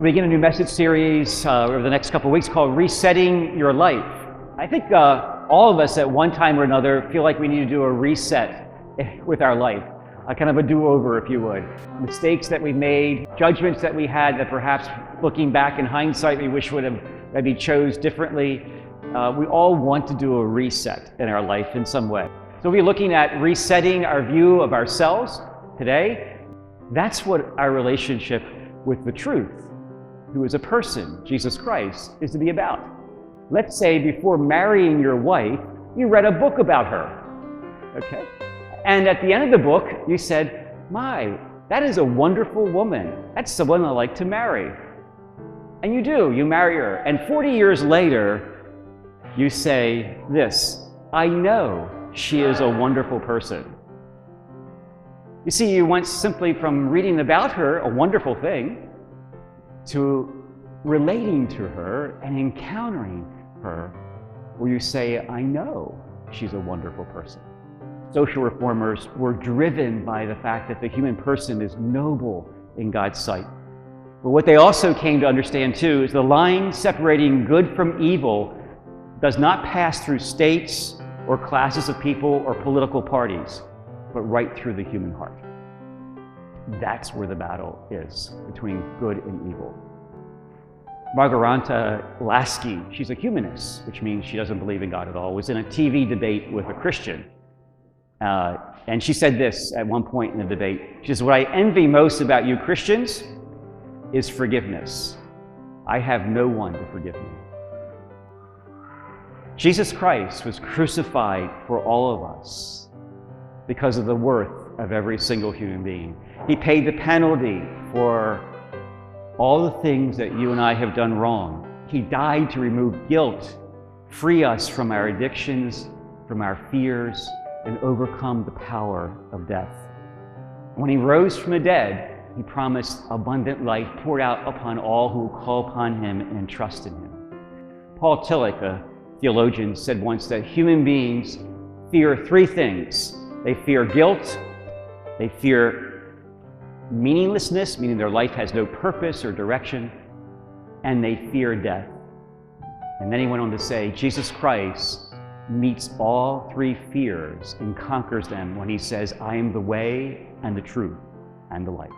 We begin a new message series over the next couple of weeks called Resetting Your Life. I think all of us at one time or another feel like we need to do a reset with our life, a kind of a do-over, if you would. Mistakes that we made, judgments that we had that perhaps looking back in hindsight we wish would have maybe chose differently. We all want to do a reset in our life in some way. So we'll be looking at resetting our view of ourselves today. That's what our relationship with the truth, who is a person, Jesus Christ, is to be about. Let's say before marrying your wife, you read a book about her, okay? And at the end of the book, you said, my, that is a wonderful woman. That's someone I'd like to marry. And you do, you marry her. And 40 years later, you say this, I know she is a wonderful person. You see, you went simply from reading about her, a wonderful thing, to relating to her and encountering her, where you say, I know she's a wonderful person. Social reformers were driven by the fact that the human person is noble in God's sight. But what they also came to understand too is the line separating good from evil does not pass through states or classes of people or political parties, but right through the human heart. That's where the battle is between good and evil. Margarita Lasky, she's a humanist, which means she doesn't believe in God at all, was in a TV debate with a Christian. And she said this at one point in the debate. She says, what I envy most about you Christians is forgiveness. I have no one to forgive me. Jesus Christ was crucified for all of us because of the worth of every single human being. He paid the penalty for all the things that you and I have done wrong. He died to remove guilt, free us from our addictions, from our fears, and overcome the power of death. When he rose from the dead, he promised abundant life poured out upon all who will call upon him and trust in him. Paul Tillich, a theologian, said once that human beings fear three things. They fear guilt, they fear meaninglessness, meaning their life has no purpose or direction, and they fear death. And then he went on to say, Jesus Christ meets all three fears and conquers them when he says, I am the way and the truth and the life.